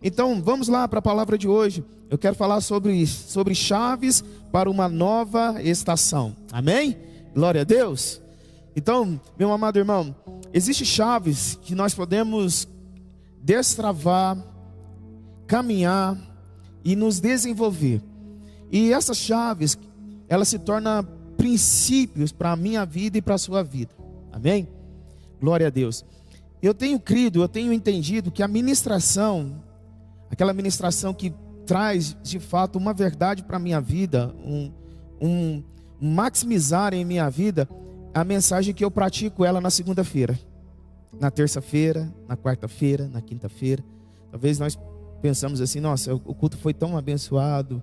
Então, vamos lá para a palavra de hoje. Eu quero falar sobre chaves para uma nova estação. Amém? Glória a Deus. Então, meu amado irmão, existem chaves que nós podemos destravar, caminhar e nos desenvolver. E essas chaves, elas se tornam princípios para a minha vida e para a sua vida. Amém? Glória a Deus. Eu tenho crido, eu tenho entendido que a ministração, aquela ministração que traz de fato uma verdade para a minha vida, um maximizar em minha vida, a mensagem que eu pratico ela na segunda-feira, na terça-feira, na quarta-feira, na quinta-feira. Talvez nós pensamos assim, nossa, o culto foi tão abençoado,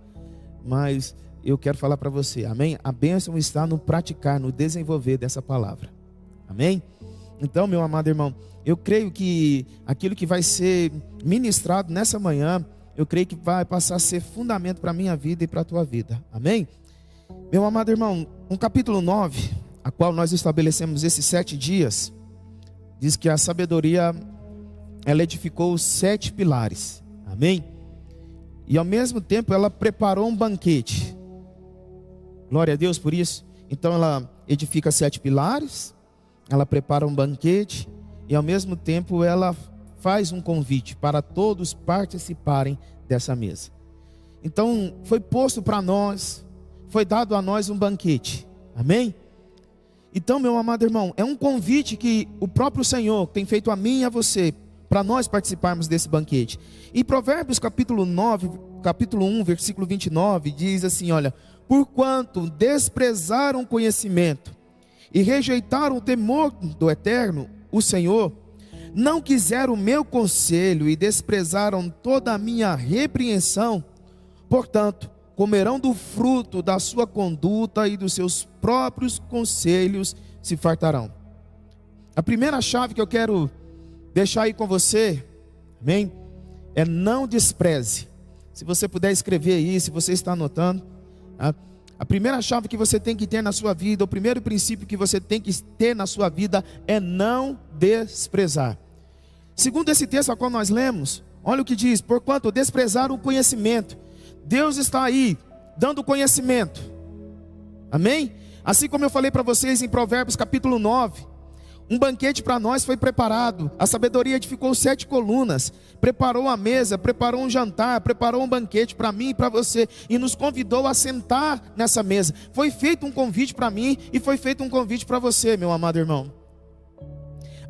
mas eu quero falar para você, amém? A bênção está no praticar, no desenvolver dessa palavra, amém? Então, meu amado irmão, eu creio que aquilo que vai ser ministrado nessa manhã, eu creio que vai passar a ser fundamento para a minha vida e para a tua vida, amém? Meu amado irmão, no capítulo 9, a qual nós estabelecemos esses 7 dias, diz que a sabedoria, ela edificou os 7 pilares, amém? E ao mesmo tempo ela preparou um banquete. Glória a Deus por isso. Então ela edifica 7 pilares, ela prepara um banquete e ao mesmo tempo ela faz um convite para todos participarem dessa mesa. Então foi posto para nós, foi dado a nós um banquete, amém? Então, meu amado irmão, é um convite que o próprio Senhor tem feito a mim e a você, para nós participarmos desse banquete. Em Provérbios capítulo 1, versículo 29, diz assim, olha: porquanto desprezaram o conhecimento e rejeitaram o temor do Eterno, o Senhor, não quiseram o meu conselho e desprezaram toda a minha repreensão, portanto, comerão do fruto da sua conduta e dos seus próprios conselhos se fartarão. A primeira chave que eu quero deixar aí com você, amém? É não despreze. Se você puder escrever aí, se você está anotando, tá? A primeira chave que você tem que ter na sua vida, o primeiro princípio que você tem que ter na sua vida é não desprezar. Segundo esse texto a qual nós lemos, olha o que diz: porquanto desprezaram o conhecimento. Deus está aí dando conhecimento, amém? Assim como eu falei para vocês em Provérbios capítulo 9, um banquete para nós foi preparado. A sabedoria edificou 7 colunas, preparou a mesa, preparou um jantar, preparou um banquete para mim e para você, e nos convidou a sentar nessa mesa. Foi feito um convite para mim e foi feito um convite para você, meu amado irmão.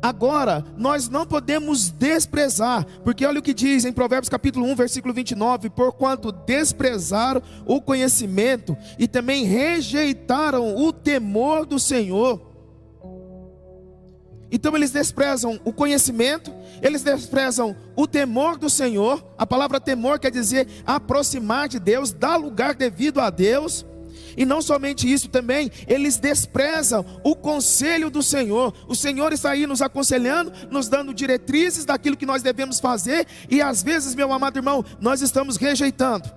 Agora, nós não podemos desprezar, porque olha o que diz em Provérbios capítulo 1, versículo 29, porquanto desprezaram o conhecimento e também rejeitaram o temor do Senhor. Então eles desprezam o conhecimento, eles desprezam o temor do Senhor. A palavra temor quer dizer aproximar de Deus, dar lugar devido a Deus. E não somente isso também, eles desprezam o conselho do Senhor. O Senhor está aí nos aconselhando, nos dando diretrizes daquilo que nós devemos fazer. E às vezes, meu amado irmão, nós estamos rejeitando.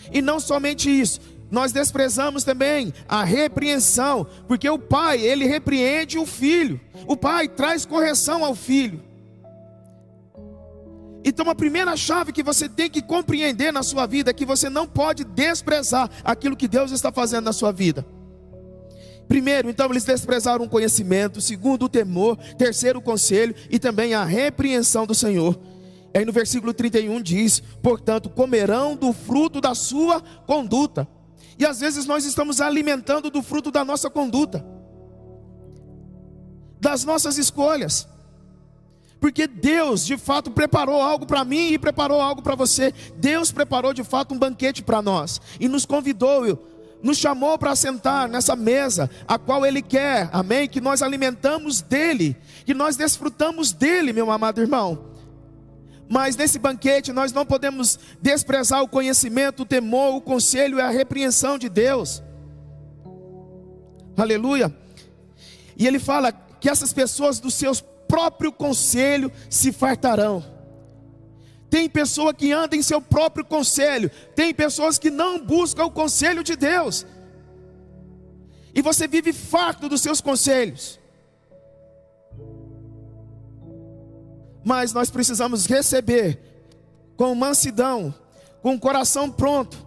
E não somente isso, nós desprezamos também a repreensão. Porque o pai, ele repreende o filho. O pai traz correção ao filho. Então a primeira chave que você tem que compreender na sua vida é que você não pode desprezar aquilo que Deus está fazendo na sua vida. Primeiro, então eles desprezaram o conhecimento. Segundo, o temor. Terceiro, o conselho e também a repreensão do Senhor. Aí no versículo 31 diz: portanto, comerão do fruto da sua conduta. E às vezes nós estamos alimentando do fruto da nossa conduta, das nossas escolhas. Porque Deus de fato preparou algo para mim e preparou algo para você. Deus preparou de fato um banquete para nós e nos convidou, nos chamou para sentar nessa mesa, a qual Ele quer, amém? Que nós alimentamos dEle, que nós desfrutamos dEle, meu amado irmão. Mas nesse banquete nós não podemos desprezar o conhecimento, o temor, o conselho e a repreensão de Deus. Aleluia. E Ele fala que essas pessoas dos seus próprio conselho se fartarão. Tem pessoa que anda em seu próprio conselho, tem pessoas que não buscam o conselho de Deus, e você vive farto dos seus conselhos. Mas nós precisamos receber com mansidão, com o coração pronto,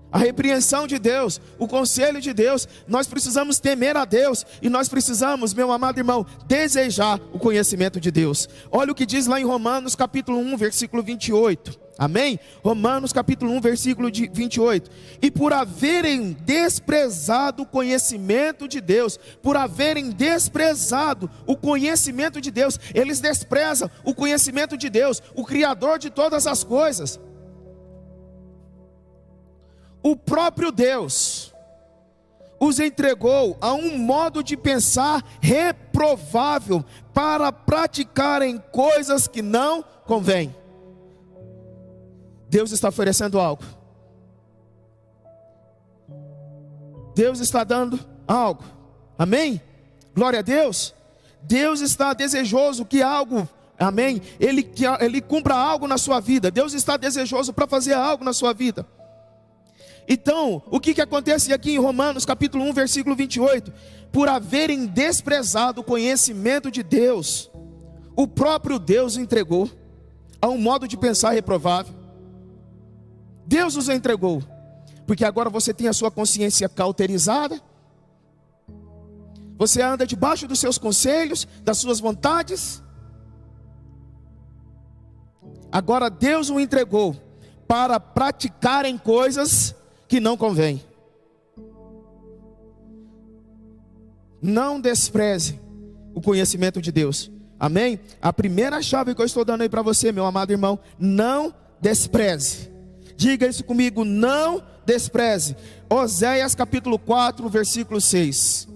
a repreensão de Deus, o conselho de Deus. Nós precisamos temer a Deus e nós precisamos, meu amado irmão, desejar o conhecimento de Deus. Olha o que diz lá em Romanos capítulo 1, versículo 28. Amém? Romanos capítulo 1, versículo 28. E por haverem desprezado o conhecimento de Deus, por haverem desprezado o conhecimento de Deus, eles desprezam o conhecimento de Deus, o Criador de todas as coisas. O próprio Deus os entregou a um modo de pensar reprovável para praticarem coisas que não convêm. Deus está oferecendo algo. Deus está dando algo. Amém? Glória a Deus. Deus está desejoso que algo, amém, Ele cumpra algo na sua vida. Deus está desejoso para fazer algo na sua vida. Então, o que acontece aqui em Romanos capítulo 1, versículo 28? Por haverem desprezado o conhecimento de Deus, o próprio Deus entregou a um modo de pensar reprovável. Deus os entregou, porque agora você tem a sua consciência cauterizada, você anda debaixo dos seus conselhos, das suas vontades. Agora Deus o entregou para praticarem coisas que não convém. Não despreze o conhecimento de Deus. Amém? A primeira chave que eu estou dando aí para você, meu amado irmão, não despreze. Diga isso comigo, não despreze. Oséias capítulo 4, versículo 6.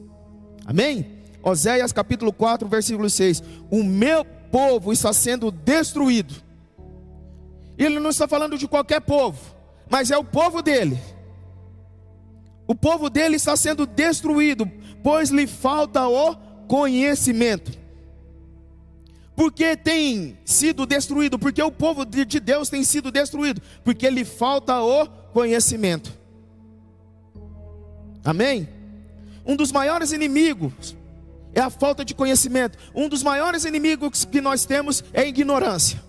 Amém? Oséias capítulo 4, versículo 6. O meu povo está sendo destruído. Ele não está falando de qualquer povo, mas é o povo dele. O povo dele está sendo destruído, pois lhe falta o conhecimento. Por que tem sido destruído? Porque o povo de Deus tem sido destruído, porque lhe falta o conhecimento. Amém? Um dos maiores inimigos é a falta de conhecimento. Um dos maiores inimigos que nós temos é a ignorância.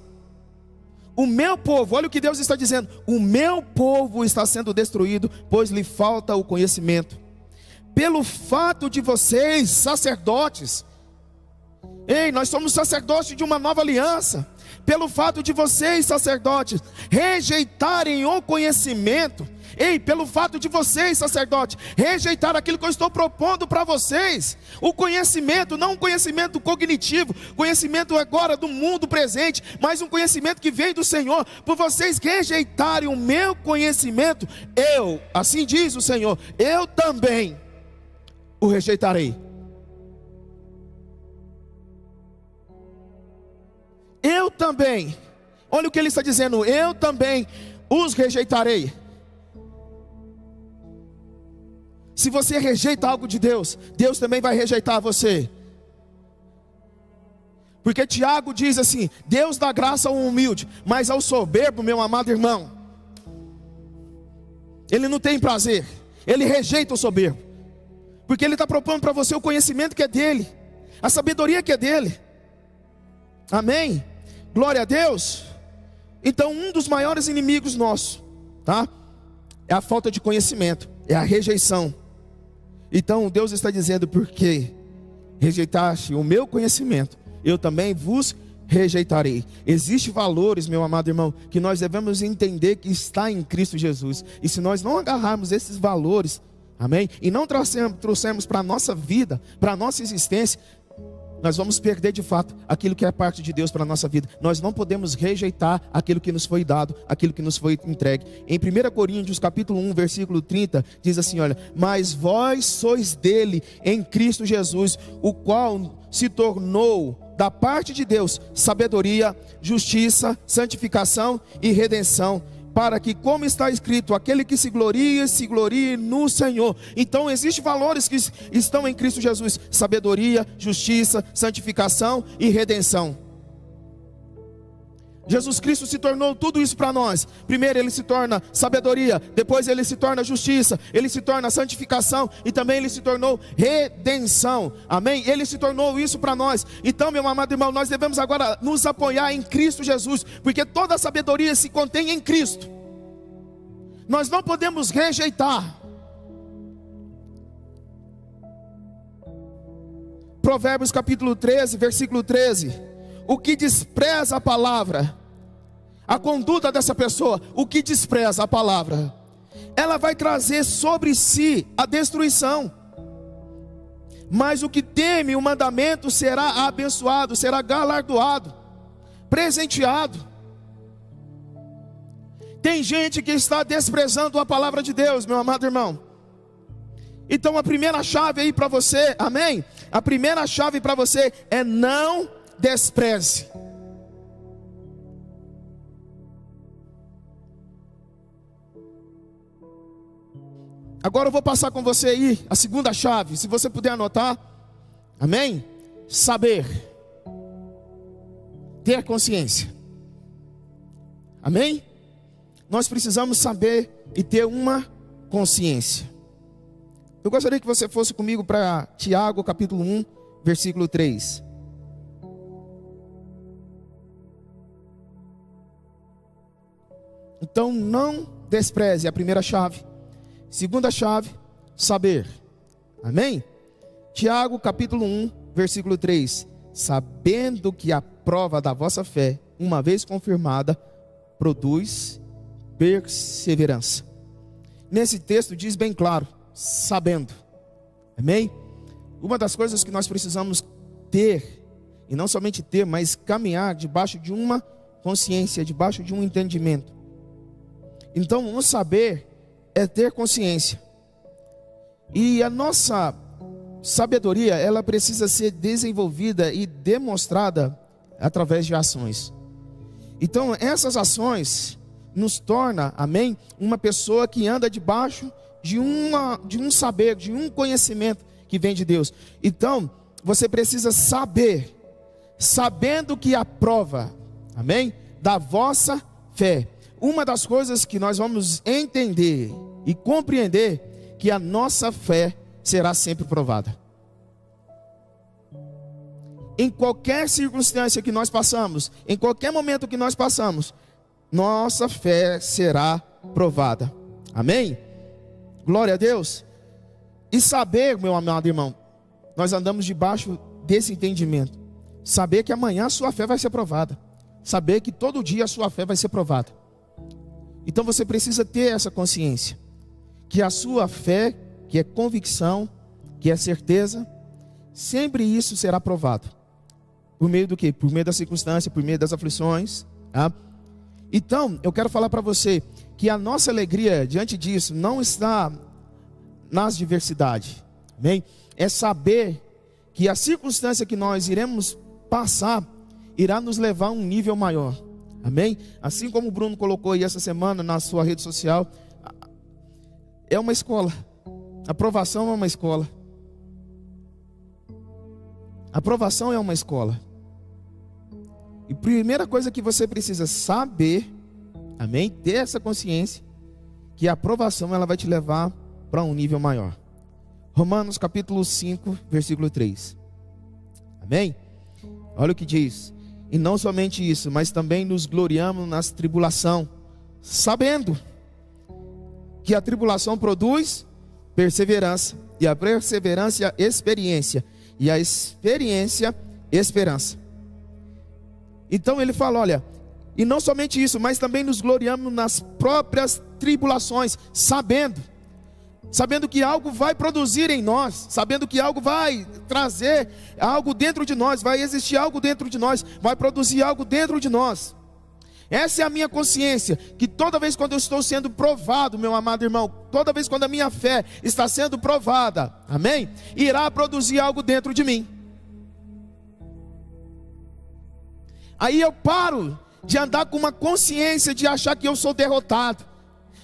O meu povo, olha o que Deus está dizendo: o meu povo está sendo destruído, pois lhe falta o conhecimento. Pelo fato de vocês, sacerdotes, ei, nós somos sacerdotes de uma nova aliança. Pelo fato de vocês, sacerdotes, rejeitarem o conhecimento. Ei, pelo fato de vocês, sacerdotes, rejeitar aquilo que eu estou propondo para vocês, o conhecimento, não um conhecimento cognitivo, conhecimento agora do mundo presente, mas um conhecimento que vem do Senhor. Por vocês rejeitarem o meu conhecimento, eu, assim diz o Senhor, eu também o rejeitarei. Eu também, olha o que ele está dizendo, eu também os rejeitarei. Se você rejeita algo de Deus, Deus também vai rejeitar você. Porque Tiago diz assim: Deus dá graça ao humilde, mas ao soberbo, meu amado irmão, Ele não tem prazer. Ele rejeita o soberbo, porque Ele está propondo para você o conhecimento que é dele, a sabedoria que é dele. Amém? Glória a Deus. Então um dos maiores inimigos nossos, tá? É a falta de conhecimento, é a rejeição. Então Deus está dizendo: porque rejeitaste o meu conhecimento, eu também vos rejeitarei. Existem valores, meu amado irmão, que nós devemos entender que está em Cristo Jesus. E se nós não agarrarmos esses valores, amém, e não trouxermos para a nossa vida, para a nossa existência, nós vamos perder de fato aquilo que é parte de Deus para a nossa vida. Nós não podemos rejeitar aquilo que nos foi dado, aquilo que nos foi entregue. Em 1 Coríntios capítulo 1, versículo 30, diz assim, olha: mas vós sois dele em Cristo Jesus, o qual se tornou da parte de Deus sabedoria, justiça, santificação e redenção, para que, como está escrito, aquele que se glorie no Senhor. Então existem valores que estão em Cristo Jesus: sabedoria, justiça, santificação e redenção. Jesus Cristo se tornou tudo isso para nós. Primeiro ele se torna sabedoria, depois ele se torna justiça, ele se torna santificação e também ele se tornou redenção. Amém? Ele se tornou isso para nós. Então, meu amado irmão, nós devemos agora nos apoiar em Cristo Jesus, porque toda a sabedoria se contém em Cristo. Nós não podemos rejeitar. Provérbios capítulo 13, versículo 13. O que despreza a palavra, a conduta dessa pessoa, o que despreza a palavra, ela vai trazer sobre si a destruição. Mas o que teme o mandamento será abençoado, será galardoado, presenteado. Tem gente que está desprezando a palavra de Deus, meu amado irmão. Então a primeira chave aí para você, amém? A primeira chave para você é não despreze. Agora eu vou passar com você aí a segunda chave, se você puder anotar. Amém? Saber. Ter consciência. Amém? Nós precisamos saber e ter uma consciência. Eu gostaria que você fosse comigo para Tiago capítulo 1, versículo 3. Então não despreze a primeira chave. Segunda chave, saber. Amém? Tiago capítulo 1, versículo 3. Sabendo que a prova da vossa fé, uma vez confirmada, produz perseverança. Nesse texto diz bem claro, sabendo. Amém? Uma das coisas que nós precisamos ter, e não somente ter, mas caminhar debaixo de uma consciência, debaixo de um entendimento. Então, o saber é ter consciência. E a nossa sabedoria, ela precisa ser desenvolvida e demonstrada através de ações. Então, essas ações nos torna, amém, uma pessoa que anda debaixo de um saber, de um conhecimento que vem de Deus. Então, você precisa saber, sabendo que a prova, amém, da vossa fé. Uma das coisas que nós vamos entender e compreender, que a nossa fé será sempre provada. Em qualquer circunstância que nós passamos, em qualquer momento que nós passamos, nossa fé será provada. Amém? Glória a Deus. E saber, meu amado irmão, nós andamos debaixo desse entendimento. Saber que amanhã a sua fé vai ser provada. Saber que todo dia a sua fé vai ser provada. Então você precisa ter essa consciência, que a sua fé, que é convicção, que é certeza, sempre isso será provado. Por meio do quê? Por meio da circunstância, por meio das aflições, tá? Então, eu quero falar para você que a nossa alegria diante disso não está nas diversidades. Amém? É saber que a circunstância que nós iremos passar irá nos levar a um nível maior. Amém? Assim como o Bruno colocou aí essa semana na sua rede social, é uma escola. A provação é uma escola. A provação é uma escola. E a primeira coisa que você precisa saber, amém? Ter essa consciência, que a aprovação ela vai te levar para um nível maior. Romanos capítulo 5, versículo 3. Amém? Olha o que diz. E não somente isso, mas também nos gloriamos nas tribulação, sabendo que a tribulação produz perseverança, e a perseverança experiência, e a experiência esperança. Então ele fala, olha, e não somente isso, mas também nos gloriamos nas próprias tribulações, sabendo que algo vai produzir em nós, sabendo que algo vai trazer algo dentro de nós, vai existir algo dentro de nós, vai produzir algo dentro de nós. Essa é a minha consciência, que toda vez quando eu estou sendo provado, meu amado irmão, toda vez quando a minha fé está sendo provada, amém? Irá produzir algo dentro de mim. Aí eu paro de andar com uma consciência de achar que eu sou derrotado,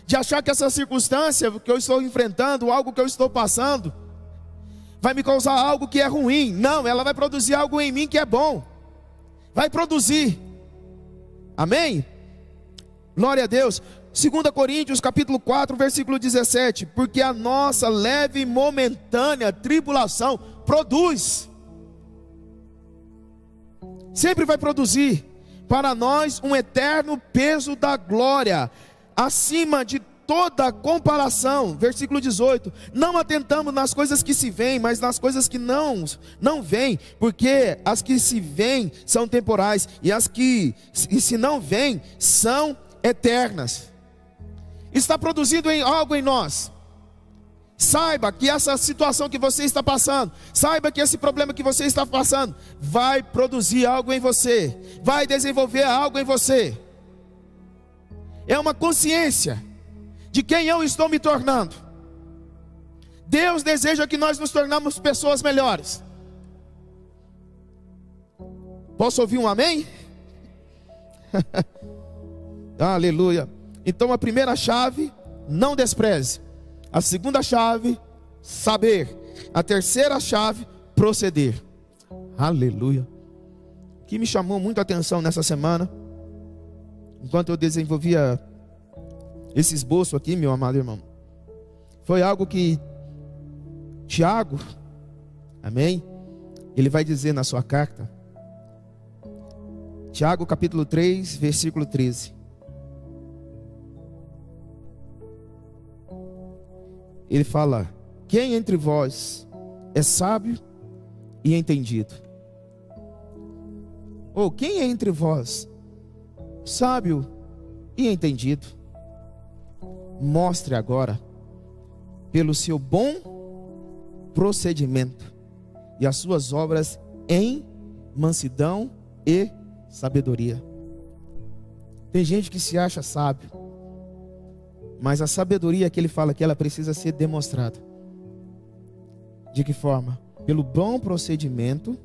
de achar que essa circunstância que eu estou enfrentando, algo que eu estou passando, vai me causar algo que é ruim. Não, ela vai produzir algo em mim que é bom. Vai produzir. Amém? Glória a Deus. 2 Coríntios capítulo 4, versículo 17. Porque a nossa leve e momentânea tribulação produz. Sempre vai produzir para nós um eterno peso da glória, acima de toda comparação. Versículo 18. Não atentamos nas coisas que se veem, mas nas coisas que não veem, porque as que se veem são temporais, e as que se não veem são eternas. Está produzindo algo em nós. Saiba que essa situação que você está passando, saiba que esse problema que você está passando, vai produzir algo em você, vai desenvolver algo em você. É uma consciência de quem eu estou me tornando. Deus deseja que nós nos tornamos pessoas melhores. Posso ouvir um amém? Aleluia. Então a primeira chave, não despreze. A segunda chave, saber. A terceira chave, proceder. Aleluia. O que me chamou muito a atenção nessa semana, enquanto eu desenvolvia esse esboço aqui, meu amado irmão, foi algo que Tiago, amém, ele vai dizer na sua carta. Tiago capítulo 3, versículo 13. Ele fala: quem entre vós é sábio e entendido? Ou quem é entre vós sábio e entendido? Mostre agora, pelo seu bom procedimento e as suas obras em mansidão e sabedoria. Tem gente que se acha sábio, mas a sabedoria que ele fala que ela precisa ser demonstrada. De que forma? Pelo bom procedimento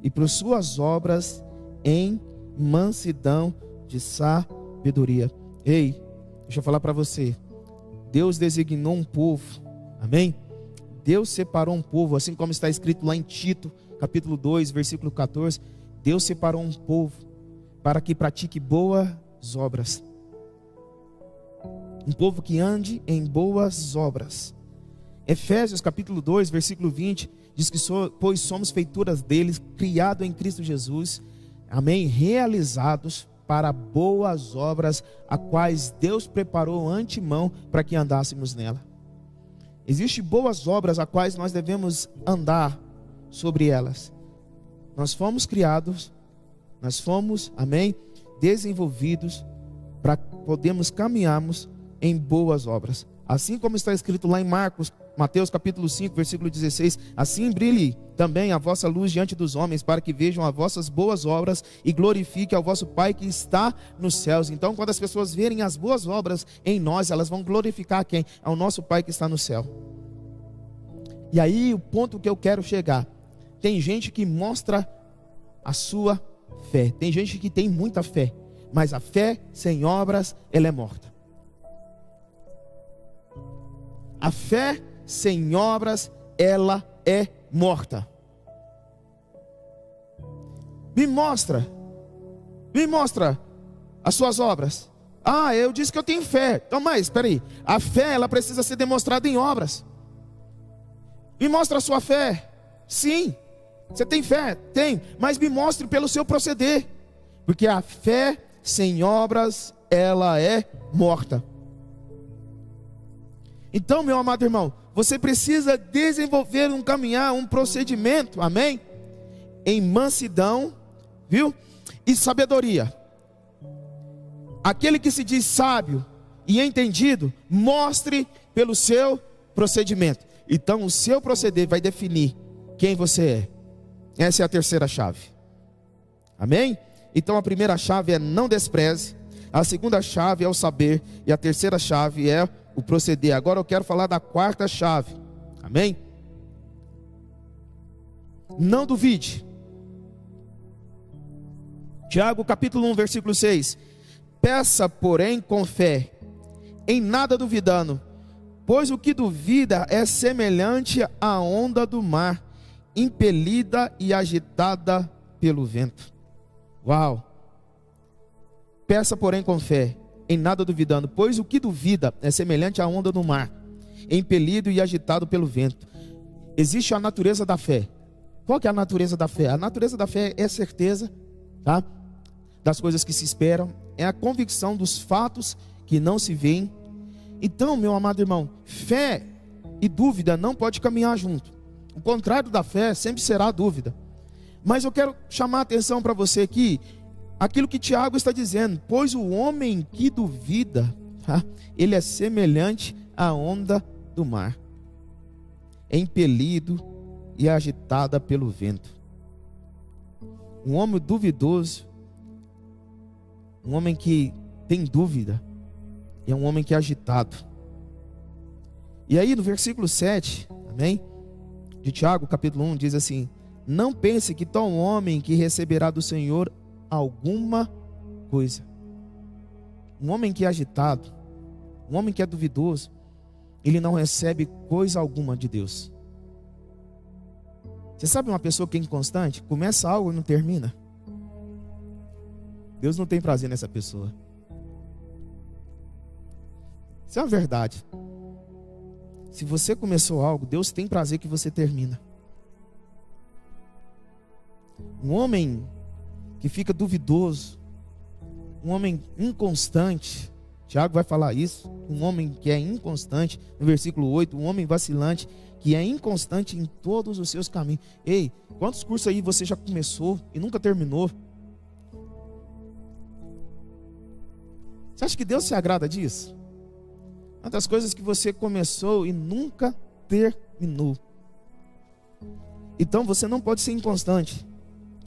e por suas obras em mansidão de sabedoria. Ei, deixa eu falar para você. Deus designou um povo. Amém? Deus separou um povo, assim como está escrito lá em Tito, capítulo 2, versículo 14. Deus separou um povo para que pratique boas obras. Um povo que ande em boas obras. Efésios capítulo 2, versículo 20, diz que pois somos feituras deles, criados em Cristo Jesus, amém, realizados para boas obras, a quais Deus preparou antemão para que andássemos nela. Existem boas obras a quais nós devemos andar sobre elas. Nós fomos criados, nós fomos, amém, desenvolvidos para podermos caminharmos em boas obras. Assim como está escrito lá em Mateus capítulo 5, versículo 16. Assim brilhe também a vossa luz diante dos homens, para que vejam as vossas boas obras e glorifiquem ao vosso Pai que está nos céus. Então, quando as pessoas verem as boas obras em nós, elas vão glorificar quem? Ao nosso Pai que está no céu. E aí o ponto que eu quero chegar: tem gente que mostra a sua fé, tem gente que tem muita fé, mas a fé sem obras, ela é morta. A fé sem obras, ela é morta. Me mostra as suas obras. Ah, eu disse que eu tenho fé. Então, mas espera aí, a fé ela precisa ser demonstrada em obras. Me mostra a sua fé. Sim, você tem fé? Tem, mas me mostre pelo seu proceder, porque a fé sem obras, ela é morta. Então, meu amado irmão, você precisa desenvolver um caminhar, um procedimento, amém? Em mansidão, viu? E sabedoria. Aquele que se diz sábio e entendido, mostre pelo seu procedimento. Então, o seu proceder vai definir quem você é. Essa é a terceira chave. Amém? Então, a primeira chave é não despreze. A segunda chave é o saber. E a terceira chave é o proceder. Agora eu quero falar da quarta chave. Amém? Não duvide. Tiago capítulo 1, versículo 6. Peça, porém, com fé, em nada duvidando, pois o que duvida é semelhante à onda do mar, impelida e agitada pelo vento. Uau! Peça, porém, com fé, em nada duvidando, pois o que duvida é semelhante à onda do mar, impelido e agitado pelo vento. Existe a natureza da fé. Qual que é a natureza da fé? A natureza da fé é a certeza, tá? Das coisas que se esperam, é a convicção dos fatos que não se veem. Então, meu amado irmão, fé e dúvida não pode caminhar junto. O contrário da fé sempre será a dúvida. Mas eu quero chamar a atenção para você aqui, aquilo que Tiago está dizendo: pois o homem que duvida, tá? Ele é semelhante à onda do mar, é impelido e agitada pelo vento. Um homem duvidoso, um homem que tem dúvida, é um homem que é agitado. E aí no versículo 7, amém? De Tiago, capítulo 1, diz assim: não pense que tal homem que receberá do Senhor alguma coisa. Um homem que é agitado, um homem que é duvidoso, ele não recebe coisa alguma de Deus. Você sabe uma pessoa que é inconstante? Começa algo e não termina. Deus não tem prazer nessa pessoa. Isso é uma verdade. Se você começou algo, Deus tem prazer que você termina. Um homem que fica duvidoso, um homem inconstante, Tiago vai falar isso, um homem que é inconstante, no versículo 8, um homem vacilante, que é inconstante em todos os seus caminhos. Ei, quantos cursos aí você já começou e nunca terminou? Você acha que Deus se agrada disso? Uma das coisas que você começou e nunca terminou. Então você não pode ser inconstante.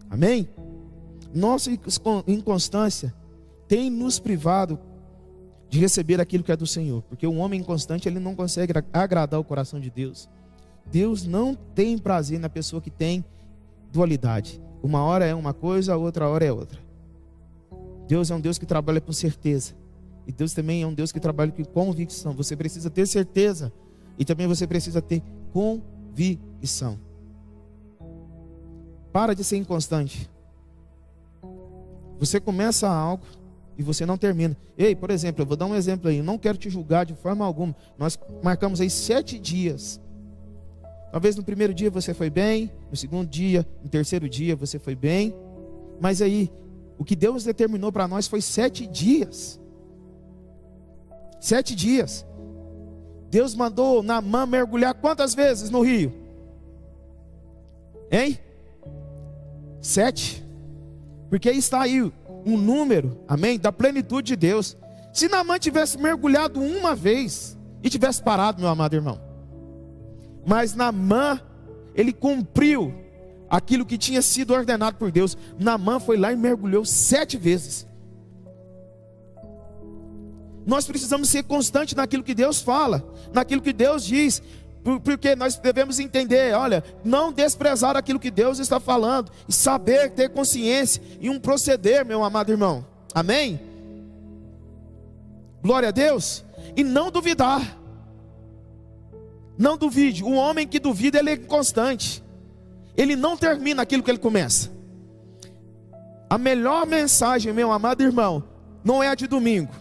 Amém? Nossa inconstância tem nos privado de receber aquilo que é do Senhor, porque um homem inconstante, ele não consegue agradar o coração de Deus. Deus não tem prazer na pessoa que tem dualidade. Uma hora é uma coisa, a outra hora é outra. Deus é um Deus que trabalha com certeza, e Deus também é um Deus que trabalha com convicção. Você precisa ter certeza, e também você precisa ter convicção. Para de ser inconstante. Você começa algo e você não termina. Ei, por exemplo, eu vou dar um exemplo aí. Eu não quero te julgar de forma alguma. Nós marcamos aí 7 dias. Talvez no primeiro dia você foi bem, no segundo dia, no terceiro dia você foi bem. Mas aí, o que Deus determinou para nós foi 7 dias. 7 dias. Deus mandou Naamã mergulhar quantas vezes no rio? Hein? 7. Porque aí está aí um número, amém, da plenitude de Deus. Se Naamã tivesse mergulhado uma vez e tivesse parado, meu amado irmão, mas Naamã, ele cumpriu aquilo que tinha sido ordenado por Deus. Naamã foi lá e mergulhou 7 vezes. Nós precisamos ser constantes naquilo que Deus fala, naquilo que Deus diz, porque nós devemos entender, olha, não desprezar aquilo que Deus está falando, e saber, ter consciência e um proceder, meu amado irmão, amém? Glória a Deus. E não duvidar. Não duvide. O homem que duvida, ele é inconstante, ele não termina aquilo que ele começa. A melhor mensagem, meu amado irmão, não é a de domingo.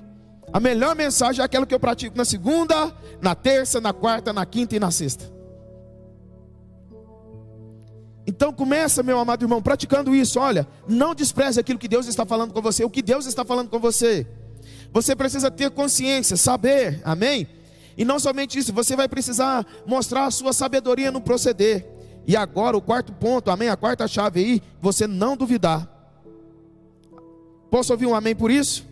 A melhor mensagem é aquela que eu pratico na segunda, na terça, na quarta, na quinta e na sexta. Então começa, meu amado irmão, praticando isso. Olha, não despreze aquilo que Deus está falando com você, o que Deus está falando com você. Você precisa ter consciência, saber, amém? E não somente isso, você vai precisar mostrar a sua sabedoria no proceder. E agora o quarto ponto, amém? A quarta chave aí, você não duvidar. Posso ouvir um amém por isso?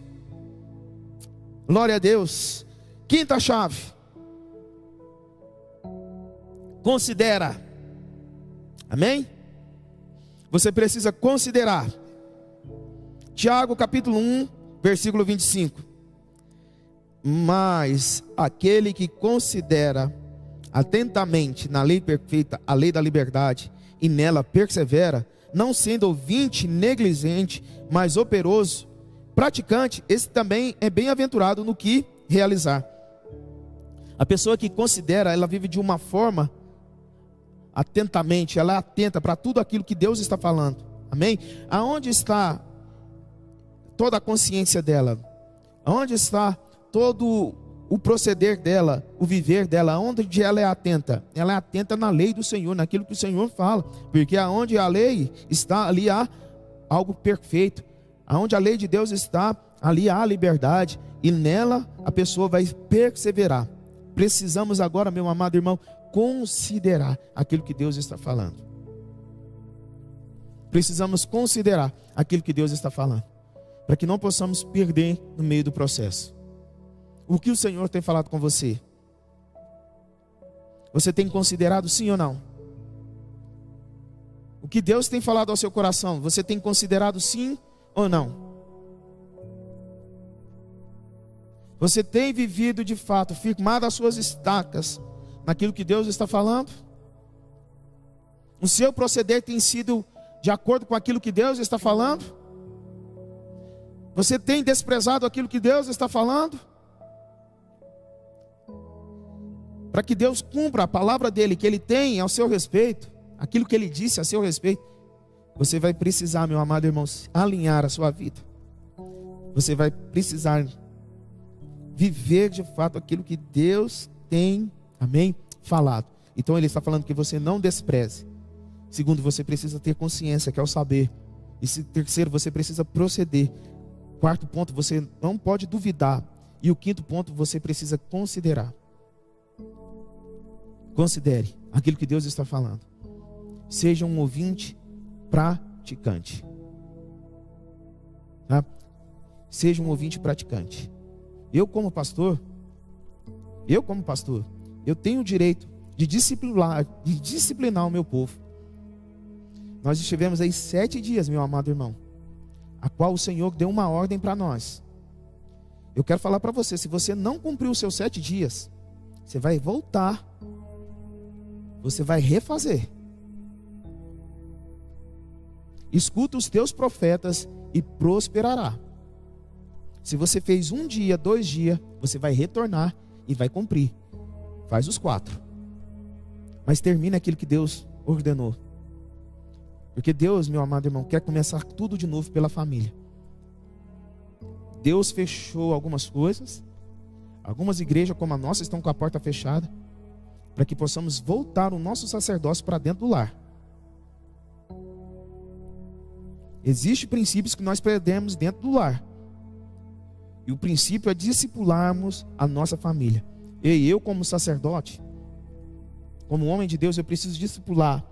Glória a Deus. Quinta chave. Considera. Amém? Você precisa considerar. Tiago capítulo 1, versículo 25. Mas aquele que considera atentamente na lei perfeita, a lei da liberdade, e nela persevera, não sendo ouvinte negligente, mas operoso, praticante, esse também é bem-aventurado no que realizar. A pessoa que considera, ela vive de uma forma atentamente, ela é atenta para tudo aquilo que Deus está falando. Amém? Aonde está toda a consciência dela? Aonde está todo o proceder dela, o viver dela? Onde ela é atenta? Ela é atenta na lei do Senhor, naquilo que o Senhor fala. Porque aonde a lei está, ali há algo perfeito. Aonde a lei de Deus está, ali há liberdade. E nela a pessoa vai perseverar. Precisamos agora, meu amado irmão, considerar aquilo que Deus está falando. Precisamos considerar aquilo que Deus está falando, para que não possamos perder no meio do processo. O que o Senhor tem falado com você? Você tem considerado sim ou não? O que Deus tem falado ao seu coração, você tem considerado sim ou não? Você tem vivido de fato, firmado as suas estacas naquilo que Deus está falando? O seu proceder tem sido de acordo com aquilo que Deus está falando? Você tem desprezado aquilo que Deus está falando? Para que Deus cumpra a palavra dele, que ele tem ao seu respeito, aquilo que ele disse a seu respeito, você vai precisar, meu amado irmão, alinhar a sua vida. Você vai precisar viver de fato aquilo que Deus tem, amém, falado. Então ele está falando que você não despreze. Segundo, você precisa ter consciência, que é o saber. E terceiro, você precisa proceder. Quarto ponto, você não pode duvidar. E o quinto ponto, você precisa considerar. Considere aquilo que Deus está falando. Seja um ouvinte praticante. Tá? Seja um ouvinte praticante. Eu como pastor, eu tenho o direito de disciplinar o meu povo. Nós estivemos aí 7 dias, meu amado irmão, a qual o Senhor deu uma ordem para nós. Eu quero falar para você, se você não cumpriu os seus 7 dias, você vai voltar, você vai refazer. Escuta os teus profetas e prosperará. Se você fez 1 dia, 2 dias, você vai retornar e vai cumprir. Faz os 4. Mas termina aquilo que Deus ordenou. Porque Deus, meu amado irmão, quer começar tudo de novo pela família. Deus fechou algumas coisas. Algumas igrejas como a nossa estão com a porta fechada, para que possamos voltar o nosso sacerdócio para dentro do lar. Existem princípios que nós perdemos dentro do lar. E o princípio é discipularmos a nossa família. E eu como sacerdote, como homem de Deus, eu preciso discipular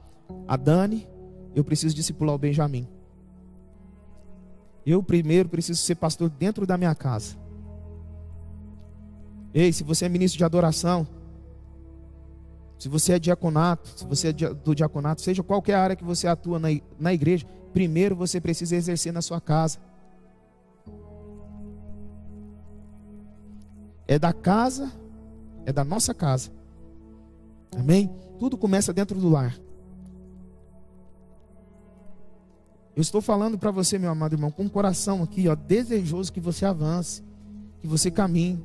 a Dani, eu preciso discipular o Benjamin. Eu primeiro preciso ser pastor dentro da minha casa. Ei, se você é ministro de adoração, se você é diaconato, se você é do diaconato, seja qualquer área que você atua na igreja, primeiro você precisa exercer na sua casa. É da casa, é da nossa casa. Amém? Tudo começa dentro do lar. Eu estou falando para você, meu amado irmão, com o coração aqui, ó, desejoso que você avance, que você caminhe.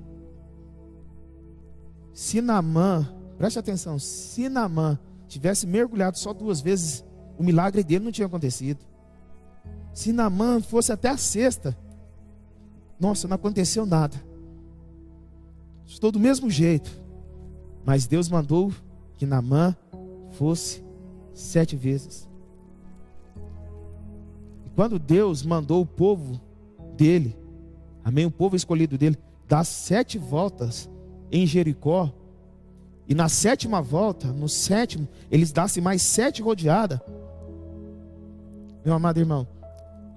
Se Naamã, preste atenção, se Naamã tivesse mergulhado só 2 vezes, o milagre dele não tinha acontecido. Se Naamã fosse até a 6ª, nossa, não aconteceu nada. Estou do mesmo jeito. Mas Deus mandou que Naamã fosse 7 vezes. E quando Deus mandou o povo dele, amém, o povo escolhido dele, dar 7 voltas em Jericó, e na 7ª volta, no 7º, eles dassem mais 7 rodeadas, meu amado irmão,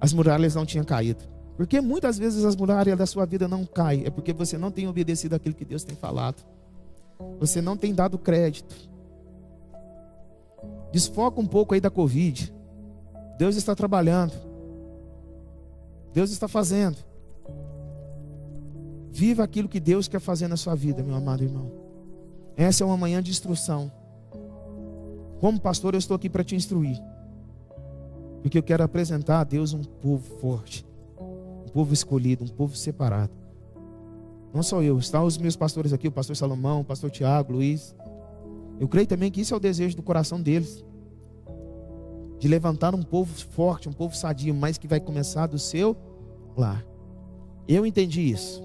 as muralhas não tinham caído. Porque muitas vezes as muralhas da sua vida não caem. É porque você não tem obedecido aquilo que Deus tem falado. Você não tem dado crédito. Desfoca um pouco aí da Covid. Deus está trabalhando. Deus está fazendo. Viva aquilo que Deus quer fazer na sua vida, meu amado irmão. Essa é uma manhã de instrução. Como pastor, eu estou aqui para te instruir. Porque eu quero apresentar a Deus um povo forte. Um povo escolhido, um povo separado. Não só eu, estão os meus pastores aqui, o pastor Salomão, o pastor Tiago, Luiz. Eu creio também que isso é o desejo do coração deles, de levantar um povo forte, um povo sadio, mas que vai começar do seu lar. Eu entendi isso,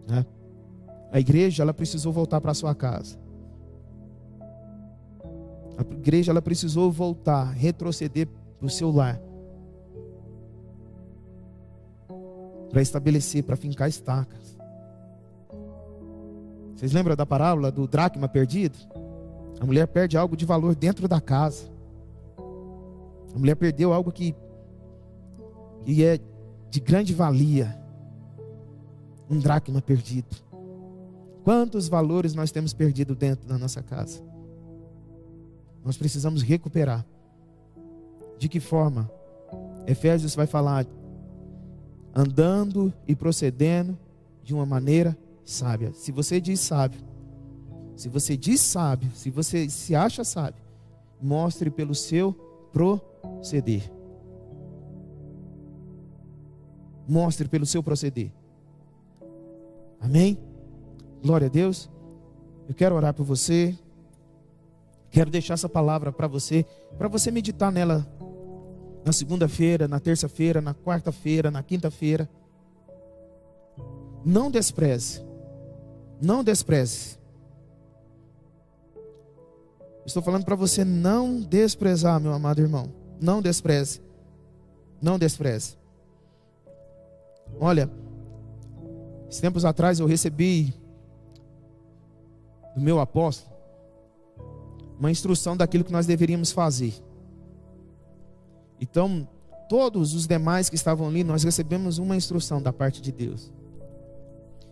né? A igreja, ela precisou voltar para a sua casa. A igreja, ela precisou voltar, retroceder para o seu lar, para estabelecer, para fincar estacas. Vocês lembram da parábola do dracma perdido? A mulher perde algo de valor dentro da casa. A mulher perdeu algo que é de grande valia. Um dracma perdido. Quantos valores nós temos perdido dentro da nossa casa? Nós precisamos recuperar. De que forma? Efésios vai falar: andando e procedendo de uma maneira sábia. Se você diz sábio, se você diz sábio, se você se acha sábio, mostre pelo seu proceder. Mostre pelo seu proceder. Amém? Glória a Deus. Eu quero orar por você. Quero deixar essa palavra para você meditar nela na segunda-feira, na terça-feira, na quarta-feira, na quinta-feira. Não despreze. Não despreze. Estou falando para você não desprezar, meu amado irmão. Não despreze. Não despreze. Olha, esses tempos atrás eu recebi do meu apóstolo uma instrução daquilo que nós deveríamos fazer. Então, todos os demais que estavam ali, nós recebemos uma instrução da parte de Deus.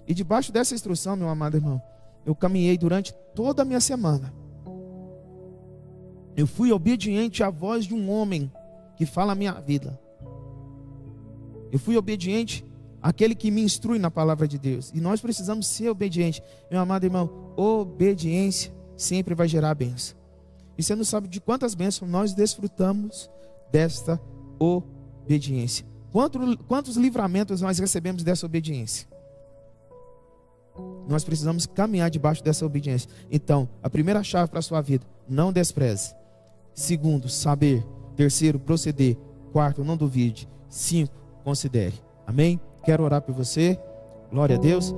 E debaixo dessa instrução, meu amado irmão, eu caminhei durante toda a minha semana. Eu fui obediente à voz de um homem que fala a minha vida. Eu fui obediente àquele que me instrui na palavra de Deus. E nós precisamos ser obedientes. Meu amado irmão, obediência sempre vai gerar bênção. E você não sabe de quantas bênçãos nós desfrutamos desta obediência. Quantos livramentos nós recebemos dessa obediência? Nós precisamos caminhar debaixo dessa obediência. Então, a primeira chave para a sua vida: não despreze. Segundo, saber. Terceiro, proceder. Quarto, não duvide. 5, considere. Amém? Quero orar por você. Glória a Deus.